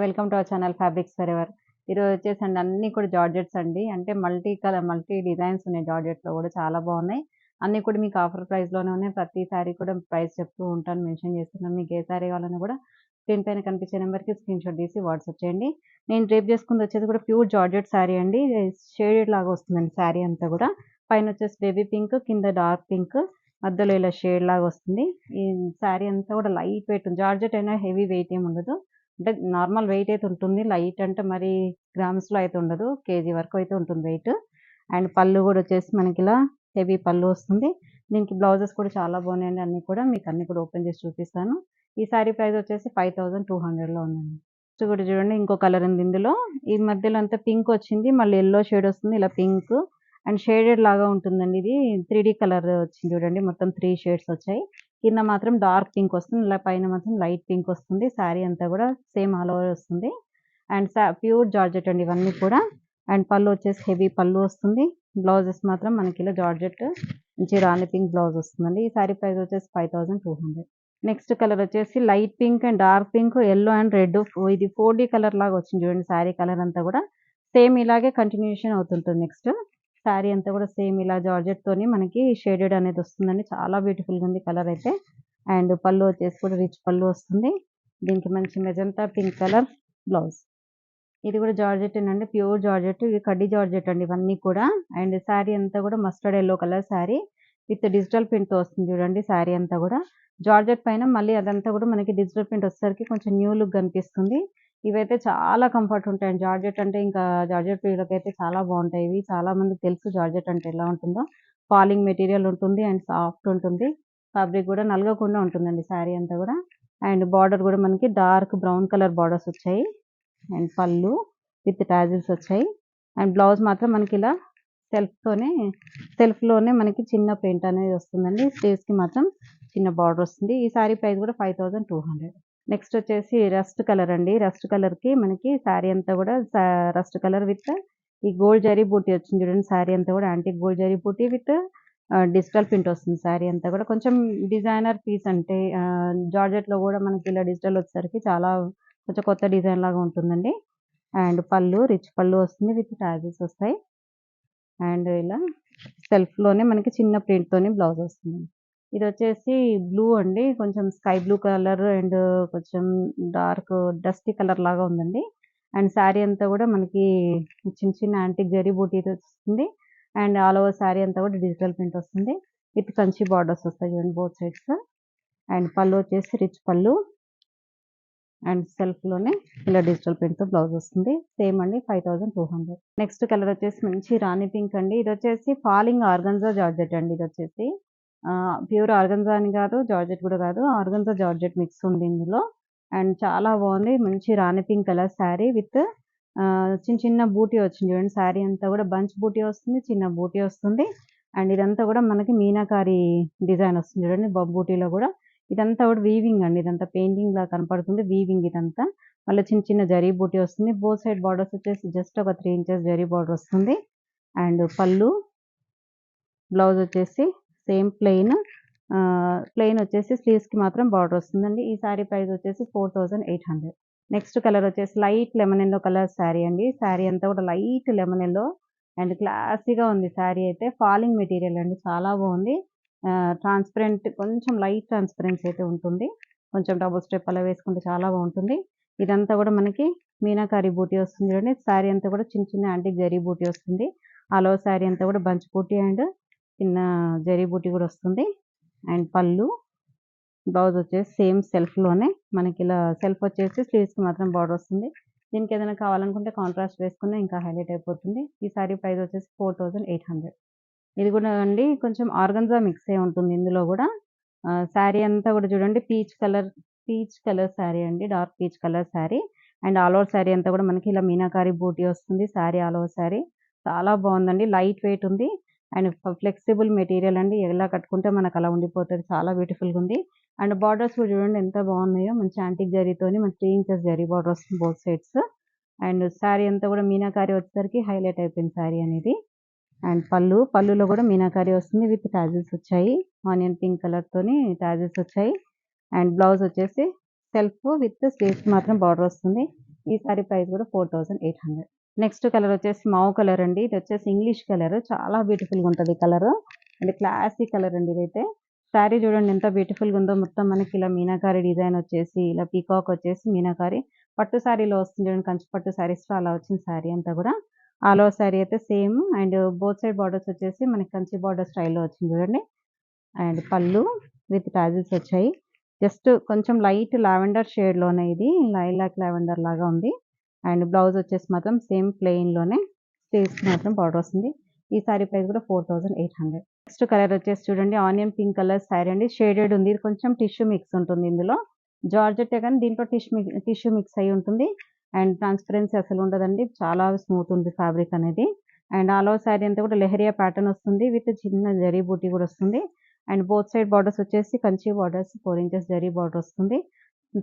Welcome to our channel fabrics for ever. ఈరోజు వచ్చేసండి అన్నీ కూడా జార్జెట్స్ అండి. అంటే మల్టీ డిజైన్స్ ఉన్నాయి జార్జెట్‌లో కూడా చాలా బాగున్నాయి. అన్నీ కూడా మీకు ఆఫర్ ప్రైస్‌లోనే ఉన్నాయి. ప్రతి సారీ కూడా ప్రైస్ చెప్తూ ఉంటాను, మెన్షన్ చేస్తున్నాను. మీకు ఏ సారీ కావాలన్నా కూడా స్క్రీన్ పైన కనిపించే నెంబర్‌కి స్క్రీన్‌షాట్ తీసి వాట్సాప్ చేయండి. నేను డ్రేప్ చేసుకుంది వచ్చేసి కూడా ప్యూర్ జార్జెట్ సారీ అండి. షేడెడ్ లాగా వస్తుందండి సారీ అంతా కూడా. పైన వచ్చేసి బేబీ పింక్, కింద డార్క్ పింక్, మధ్యలో ఇలా షేడ్ లాగా వస్తుంది. ఈ సారీ అంతా కూడా లైట్ వెయిట్ ఉంది. జార్జెట్ అయినా హెవీ వెయిట్ ఏమి ఉండదు. అంటే నార్మల్ వెయిట్ అయితే ఉంటుంది. లైట్ అంటే మరి గ్రామ్స్‌లో అయితే ఉండదు. కేజీ వరకు అయితే ఉంటుంది వెయిట్. అండ్ పళ్ళు కూడా వచ్చేసి మనకి ఇలా హెవీ పళ్ళు వస్తుంది. దీనికి బ్లౌజెస్ కూడా చాలా బాగున్నాయండి. అన్నీ కూడా మీకు అన్నీ కూడా ఓపెన్ చేసి చూపిస్తాను. ఈ సారీ ప్రైస్ వచ్చేసి 5200లో ఉందండి. నెక్స్ట్ కూడా చూడండి, ఇంకో కలర్ ఉంది ఇందులో. ఈ మధ్యలో అంతా పింక్ వచ్చింది. మళ్ళీ యెల్లో షేడ్ వస్తుంది. ఇలా పింక్ అండ్ షేడెడ్ లాగా ఉంటుందండి. ఇది 3D కలర్ వచ్చింది చూడండి. మొత్తం 3 షేడ్స్ వచ్చాయి. కింద మాత్రం డార్క్ పింక్ వస్తుంది. ఇలా పైన మాత్రం లైట్ పింక్ వస్తుంది. శారీ అంతా కూడా సేమ్ ఆల్ ఓవర్ వస్తుంది. అండ్ ప్యూర్ జార్జెట్ అండి ఇవన్నీ కూడా. అండ్ పళ్ళు వచ్చేసి హెవీ పళ్ళు వస్తుంది. బ్లౌజెస్ మాత్రం మనకి ఇలా జార్జెట్ మంచి రాణి పింక్ బ్లౌజ్ వస్తుందండి. ఈ సారీ ప్రైస్ వచ్చేసి 5200. నెక్స్ట్ కలర్ వచ్చేసి light pink and dark pink, yellow and red. ఇది 4D కలర్ లాగా వచ్చింది చూడండి. శారీ కలర్ అంతా కూడా సేమ్ ఇలాగే కంటిన్యూషన్ అవుతుంటుంది. నెక్స్ట్ శారీ అంతా కూడా సేమ్ ఇలా జార్జెట్ తోని మనకి షేడెడ్ అనేది వస్తుందండి. చాలా బ్యూటిఫుల్ గా ఉంది కలర్ అయితే. అండ్ పళ్ళు వచ్చేసి కూడా రిచ్ పళ్ళు వస్తుంది. దీనికి మంచి మెజంతా పింక్ కలర్ బ్లౌజ్. ఇది కూడా జార్జెట్ అండి, ప్యూర్ జార్జెట్. ఇది కడ్డీ జార్జెట్ అండి ఇవన్నీ కూడా. అండ్ శారీ అంతా కూడా mustard yellow colour sari with digital print తో వస్తుంది చూడండి. శారీ అంతా కూడా జార్జెట్ పైన మళ్ళీ అదంతా కూడా మనకి డిజిటల్ ప్రింట్ వచ్చేసరికి కొంచెం న్యూ లుక్ కనిపిస్తుంది. ఇవైతే చాలా కంఫర్ట్ ఉంటాయండి. జార్జెట్ అంటే ఇంకా జార్జెట్ ప్రియులకైతే చాలా బాగుంటాయి. ఇవి చాలా మందికి తెలుసు జార్జెట్ అంటే ఎలా ఉంటుందో. ఫాలింగ్ మెటీరియల్ ఉంటుంది అండ్ సాఫ్ట్ ఉంటుంది. ఫ్యాబ్రిక్ కూడా నలగకుండా ఉంటుందండి శారీ అంతా కూడా. అండ్ బార్డర్ కూడా మనకి డార్క్ బ్రౌన్ కలర్ బార్డర్స్ వచ్చాయి. అండ్ పళ్ళు విత్ టాజిల్స్ వచ్చాయి. అండ్ బ్లౌజ్ మాత్రం మనకి ఇలా సెల్ఫ్లోనే మనకి చిన్న ప్రింట్ అనేది వస్తుందండి. స్లీవ్స్కి మాత్రం చిన్న బార్డర్ వస్తుంది. ఈ సారీ ప్రైస్ కూడా 5200. నెక్స్ట్ వచ్చేసి రస్ట్ కలర్ అండి. రస్ట్ కలర్కి మనకి శారీ అంతా కూడా రస్ట్ కలర్ విత్ ఈ గోల్డ్ జరీ బూటీ వచ్చింది చూడండి. శారీ అంతా కూడా antique gold zari booti with digital print వస్తుంది. శారీ అంతా కూడా కొంచెం డిజైనర్ పీస్ అంటే జార్జెట్లో కూడా మనకి ఇలా డిజిటల్ వచ్చేసరికి చాలా కొంచెం కొత్త డిజైన్ లాగా ఉంటుందండి. అండ్ పళ్ళు రిచ్ పళ్ళు వస్తుంది విత్ టాజిల్స్ వస్తాయి. అండ్ ఇలా సెల్ఫ్లోనే మనకి చిన్న ప్రింట్ తోని బ్లౌజ్ వస్తుంది. ఇది వచ్చేసి బ్లూ అండి, కొంచెం స్కై బ్లూ కలర్ అండ్ కొంచెం డార్క్ డస్టీ కలర్ లాగా ఉందండి. అండ్ శారీ అంతా కూడా మనకి చిన్న చిన్న యాంటిక్ జరీ బూటీ వస్తుంది. అండ్ ఆల్ ఓవర్ శారీ అంతా కూడా డిజిటల్ ప్రింట్ వస్తుంది విత్ కంచి బార్డర్స్ వస్తాయి చూడండి బోత్ సైడ్స్. అండ్ పళ్ళు వచ్చేసి రిచ్ పళ్ళు అండ్ సెల్ఫ్లోనే ఇలా డిజిటల్ ప్రింట్తో బ్లౌజ్ వస్తుంది. సేమ్ అండి 5200. నెక్స్ట్ కలర్ వచ్చేసి మంచి రాణి పింక్ అండి. ఇది వచ్చేసి ఫాలింగ్ ఆర్గన్జా జార్జెట్ అండి. ఇది వచ్చేసి ప్యూర్ ఆర్గన్జా అని కాదు, జార్జెట్ కూడా కాదు, ఆర్గన్జా జార్జెట్ మిక్స్ ఉంది ఇందులో. అండ్ చాలా బాగుంది. మంచి రాణి పింక్ కలర్ శారీ విత్ చిన్న చిన్న బూటీ వచ్చింది చూడండి. శారీ అంతా కూడా బంచ్ బూటీ వస్తుంది, చిన్న బూటీ వస్తుంది. అండ్ ఇదంతా కూడా మనకి మీనాకారి డిజైన్ వస్తుంది చూడండి. బూటీలో కూడా ఇదంతా కూడా వీవింగ్ అండి. ఇదంతా పెయింటింగ్ లా కనపడుతుంది. వీవింగ్ ఇదంతా. మళ్ళీ చిన్న చిన్న జరీ బూటీ వస్తుంది. బోత్ సైడ్ బార్డర్స్ వచ్చేసి జస్ట్ ఒక 3 ఇంచెస్ జరీ బార్డర్ వస్తుంది. అండ్ పళ్ళు బ్లౌజ్ వచ్చేసి సేమ్ ప్లెయిన్ వచ్చేసి స్లీవ్స్కి మాత్రం బార్డర్ వస్తుందండి. ఈ శారీ ప్రైస్ వచ్చేసి 4800. నెక్స్ట్ కలర్ వచ్చేసి light lemon yellow colour sari అండి. శారీ అంతా కూడా లైట్ లెమన్ ఎల్లో అండ్ క్లాసీగా ఉంది. శారీ అయితే ఫాలింగ్ మెటీరియల్ అండి, చాలా బాగుంది. ట్రాన్స్పరెంట్, కొంచెం లైట్ ట్రాన్స్పరెన్సీ అయితే ఉంటుంది. కొంచెం డబుల్ స్టెప్ అలా వేసుకుంటే చాలా బాగుంటుంది. ఇదంతా కూడా మనకి మీనాకారి బూటీ వస్తుంది చూడండి. శారీ అంతా కూడా చిన్న చిన్న యాంటిక్ జరీ బూటీ వస్తుంది. ఆల్ ఓవర్ శారీ అంతా కూడా బంచ్ బూటీ అండ్ చిన్న జరీ బూటీ కూడా వస్తుంది. అండ్ పళ్ళు బ్లౌజ్ వచ్చేసి సేమ్ సెల్ఫ్లోనే మనకి ఇలా సెల్ఫ్ వచ్చేసి స్లీవ్స్కి మాత్రం బార్డర్ వస్తుంది. దీనికి ఏదైనా కావాలనుకుంటే కాంట్రాస్ట్ వేసుకున్నా ఇంకా హైలైట్ అయిపోతుంది. ఈ సారీ ప్రైస్ వచ్చేసి 4800. ఇది కూడా అండి కొంచెం ఆర్గన్జా మిక్సే ఉంటుంది ఇందులో కూడా. శారీ అంతా కూడా చూడండి పీచ్ కలర్ శారీ అండి, dark peach colour sari. And all over sari అంతా కూడా మనకి ఇలా మీనాకారి బూటీ వస్తుంది. శారీ ఆల్ ఓవర్ శారీ చాలా బాగుందండి. లైట్ వెయిట్ ఉంది అండ్ ఫ్లెక్సిబుల్ మెటీరియల్ అండి. ఎలా కట్టుకుంటే మనకు అలా ఉండిపోతుంది. చాలా బ్యూటిఫుల్గా ఉంది. అండ్ బార్డర్స్ కూడా చూడండి ఎంత బాగున్నాయో. మంచి యాంటిక్ జరీతోని మంచి 3 ఇంచెస్ జరీ బార్డర్ వస్తుంది బోత్ సైడ్స్. అండ్ శారీ అంతా కూడా మీనాకారి వచ్చేసరికి హైలైట్ అయిపోయింది శారీ అనేది. అండ్ పళ్ళులో కూడా మీనాకారి వస్తుంది విత్ టాజిల్స్ వచ్చాయి. ఆనియన్ పింక్ కలర్ తోని టాజిల్స్ వచ్చాయి. అండ్ బ్లౌజ్ వచ్చేసి సెల్ఫ్ విత్ స్లీవ్స్ మాత్రం బార్డర్ వస్తుంది. ఈ సారీ ప్రైస్ కూడా 4800. నెక్స్ట్ కలర్ వచ్చేసి మావ్ కలర్ అండి. ఇది వచ్చేసి ఇంగ్లీష్ కలర్. చాలా బ్యూటిఫుల్గా ఉంటుంది కలర్ అండ్ క్లాసిక్ కలర్ అండి ఇదైతే. శారీ చూడండి ఎంత బ్యూటిఫుల్గా ఉందో. మొత్తం మనకి ఇలా మీనాకారి డిజైన్ వచ్చేసి ఇలా పీకాక్ వచ్చేసి మీనాకారి పట్టు శారీలో వస్తుంది చూడండి. కంచి పట్టు శారీస్లో అలా వచ్చింది శారీ అంతా కూడా. ఆల్ ఓవర్ శారీ అయితే same and both side borders వచ్చేసి మనకి కంచి బార్డర్ స్టైల్లో వచ్చింది చూడండి. అండ్ పళ్ళు విత్ టాజిల్స్ వచ్చాయి. జస్ట్ కొంచెం లైట్ లావెండర్ షేడ్లోనే ఇది లైలాక్ లావెండర్ లాగా ఉంది. అండ్ బ్లౌజ్ వచ్చేసి మాత్రం సేమ్ ప్లెయిన్లోనే స్లీవ్స్కి మాత్రం బార్డర్ వస్తుంది. ఈ సారీ ప్రైస్ కూడా 4800. నెక్స్ట్ కలర్ వచ్చేసి చూడండి ఆనియన్ పింక్ కలర్ శారీ అండి. షేడెడ్ ఉంది. ఇది కొంచెం టిష్యూ మిక్స్ ఉంటుంది ఇందులో. జార్జెట్టే కానీ దీంట్లో టిష్యూ మిక్స్ అయి ఉంటుంది. అండ్ ట్రాన్స్పరెన్సీ అసలు ఉండదండి. చాలా స్మూత్ ఉంది ఫ్యాబ్రిక్ అనేది. అండ్ ఆల్ ఓవర్ శారీ అంతా కూడా లెహరియా ప్యాటర్న్ వస్తుంది విత్ చిన్న జరీ బూటీ కూడా వస్తుంది. అండ్ బోత్ సైడ్ బార్డర్స్ వచ్చేసి Kanchi borders 4 inches zari border వస్తుంది.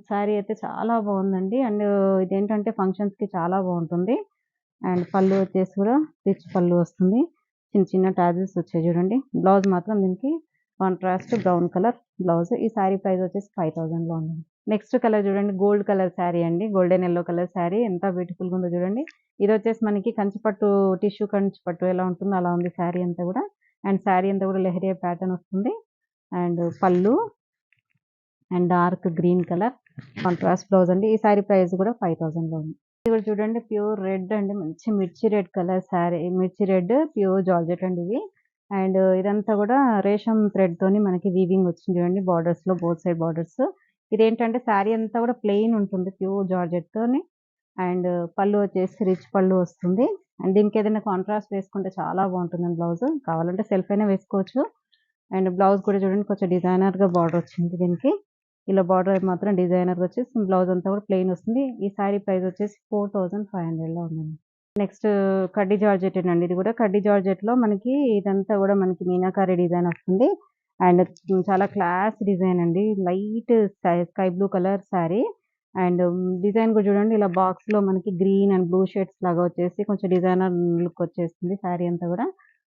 శారీ అయితే చాలా బాగుందండి. అండ్ ఇదేంటంటే ఫంక్షన్స్కి చాలా బాగుంటుంది. అండ్ పళ్ళు వచ్చేసి కూడా రిచ్ పళ్ళు వస్తుంది. చిన్న చిన్న టాజిల్స్ వచ్చాయి చూడండి. బ్లౌజ్ మాత్రం దీనికి కాంట్రాస్ట్ బ్రౌన్ కలర్ బ్లౌజ్. ఈ శారీ ప్రైస్ వచ్చేసి 5000లో ఉంది. నెక్స్ట్ కలర్ చూడండి గోల్డ్ కలర్ శారీ అండి. గోల్డెన్ ఎల్లో కలర్ శారీ ఎంత బ్యూటిఫుల్గా ఉందో చూడండి. ఇది వచ్చేసి మనకి కంచిపట్టు టిష్యూ కంచిపట్టు ఎలా ఉంటుందో అలా ఉంది శారీ అంతా కూడా. అండ్ శారీ అంతా కూడా లెహరియా ప్యాటర్న్ వస్తుంది. అండ్ పళ్ళు and dark green colour contrast blouse అండి. ఈ శారీ ప్రైస్ కూడా 5000లో ఉంది. ఇది కూడా చూడండి ప్యూర్ రెడ్ అండి. మంచి మిర్చి రెడ్ కలర్ శారీ. మిర్చి రెడ్ ప్యూర్ జార్జెట్ అండి ఇది. అండ్ ఇదంతా కూడా రేషం థ్రెడ్ తోని మనకి వీవింగ్ వచ్చింది చూడండి. బార్డర్స్ లో బోత్ సైడ్ బార్డర్స్. ఇదేంటంటే శారీ అంతా కూడా ప్లెయిన్ ఉంటుంది ప్యూర్ జార్జెట్ తోని. అండ్ పళ్ళు వచ్చేసి రిచ్ పళ్ళు వస్తుంది. అండ్ దీనికి ఏదైనా కాంట్రాస్ట్ వేసుకుంటే చాలా బాగుంటుంది బ్లౌజ్. కావాలంటే సెల్ఫ్ అయినా వేసుకోవచ్చు. అండ్ బ్లౌజ్ కూడా చూడండి కొంచెం డిజైనర్గా బార్డర్ వచ్చింది దీనికి. ఇలా బార్డర్ మాత్రం డిజైనర్గా వచ్చేసి బ్లౌజ్ అంతా కూడా ప్లెయిన్ వస్తుంది. ఈ శారీ ప్రైస్ వచ్చేసి 4500లో ఉందండి. నెక్స్ట్ కడ్డీ జార్జెట్ అండి. ఇది కూడా కడ్డీ జార్జెట్లో మనకి ఇదంతా కూడా మనకి మీనాకారి డిజైన్ వస్తుంది. అండ్ చాలా క్లాస్ డిజైన్ అండి. Light sky blue colour sari. And design కూడా చూడండి ఇలా బాక్స్లో మనకి గ్రీన్ అండ్ బ్లూ షేడ్స్ లాగా వచ్చేసి కొంచెం డిజైనర్ లుక్ వచ్చేస్తుంది శారీ అంతా కూడా.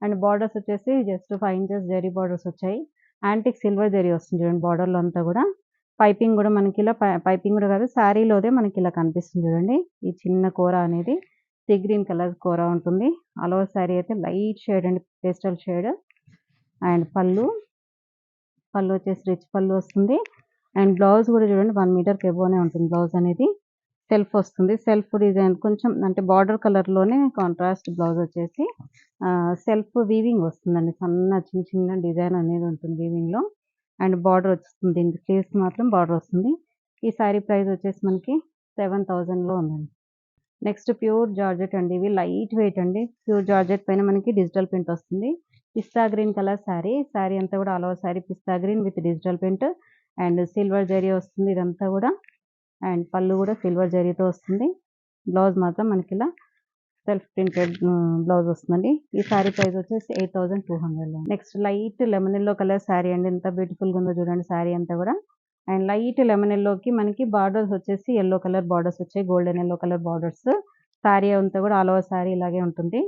అండ్ బార్డర్స్ వచ్చేసి జస్ట్ 5 ఇంచెస్ జరీ బార్డర్స్ వచ్చాయి. యాంటిక్ సిల్వర్ జరీ వస్తుంది చూడండి బార్డర్లో అంతా కూడా. పైపింగ్ కూడా మనకి ఇలా పైపింగ్ కూడా కాదు శారీలోదే మనకి ఇలా కనిపిస్తుంది చూడండి. ఈ చిన్న కూర అనేది సీ గ్రీన్ కలర్ కూర ఉంటుంది. ఆల్ ఓవర్ శారీ అయితే లైట్ షేడ్ అండి పేస్టల్ షేడ్. అండ్ పళ్ళు వచ్చేసి రిచ్ పళ్ళు వస్తుంది. అండ్ బ్లౌజ్ కూడా చూడండి 1 మీటర్కి ఎబోనే ఉంటుంది బ్లౌజ్ అనేది. సెల్ఫ్ వస్తుంది. సెల్ఫ్ డిజైన్ కొంచెం అంటే బార్డర్ కలర్లోనే కాంట్రాస్ట్ బ్లౌజ్ వచ్చేసి సెల్ఫ్ వీవింగ్ వస్తుందండి. చిన్న చిన్న డిజైన్ అనేది ఉంటుంది వీవింగ్లో. అండ్ బార్డర్ వస్తుంది. దీనికి స్లీవ్స్ మాత్రం బార్డర్ వస్తుంది. ఈ శారీ ప్రైస్ వచ్చేసి మనకి 7000లో ఉందండి. నెక్స్ట్ ప్యూర్ జార్జెట్ అండి. ఇవి లైట్ వెయిట్ అండి. ప్యూర్ జార్జెట్ పైన మనకి డిజిటల్ ప్రింట్ వస్తుంది. పిస్తా గ్రీన్ కలర్ శారీ. శారీ అంతా కూడా all over sari pista green with digital print and silver zari వస్తుంది ఇదంతా కూడా. అండ్ పళ్ళు కూడా సిల్వర్ జరీతో వస్తుంది. బ్లౌజ్ మాత్రం మనకి ఇలా సెల్ఫ్ ప్రింటెడ్ బ్లౌజ్ వస్తుందండి. ఈ శారీ ప్రైస్ వచ్చేసి 8200లో. Next light lemon yellow colour sari అండి. ఎంత బ్యూటిఫుల్గా ఉందో చూడండి శారీ అంతా కూడా. అండ్ లైట్ లెమన్ ఎల్లోకి మనకి బార్డర్స్ వచ్చేసి ఎల్లో కలర్ బార్డర్స్ వచ్చాయి. Golden yellow colour borders. Sari అంతా కూడా ఆల్ ఓవర్ శారీ ఇలాగే ఉంటుంది.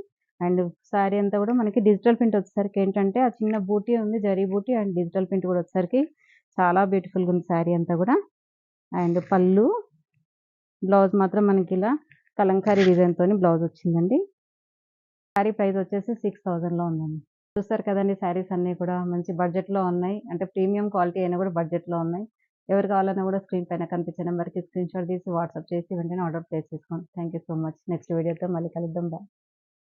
అండ్ శారీ అంతా కూడా మనకి డిజిటల్ ప్రింట్ వచ్చేసరికి ఏంటంటే ఆ చిన్న బూటీ ఉంది జరీ బూటీ అండ్ డిజిటల్ ప్రింట్ కూడా వచ్చేసరికి చాలా బ్యూటిఫుల్గా ఉంది శారీ అంతా కూడా. అండ్ పళ్ళు బ్లౌజ్ మాత్రం మనకి ఇలా కలంకారీ డిజైన్ తోని బ్లౌజ్ వచ్చిందండి. శారీ ప్రైస్ వచ్చేసి 6000లో ఉందండి. చూస్తారు కదండి శారీస్ అన్నీ కూడా మంచి బడ్జెట్లో ఉన్నాయి. అంటే ప్రీమియం క్వాలిటీ అయినా కూడా బడ్జెట్లో ఉన్నాయి. ఎవరు కావాలన్నా కూడా స్క్రీన్ పైన కనిపించే నెంబర్కి స్క్రీన్ షాట్ తీసి వాట్సాప్ చేసి వెంటనే ఆర్డర్ ప్లేస్ చేసుకోండి. Thank you so much. Next వీడియోతో మళ్ళీ కలుద్దాం. బాయ్.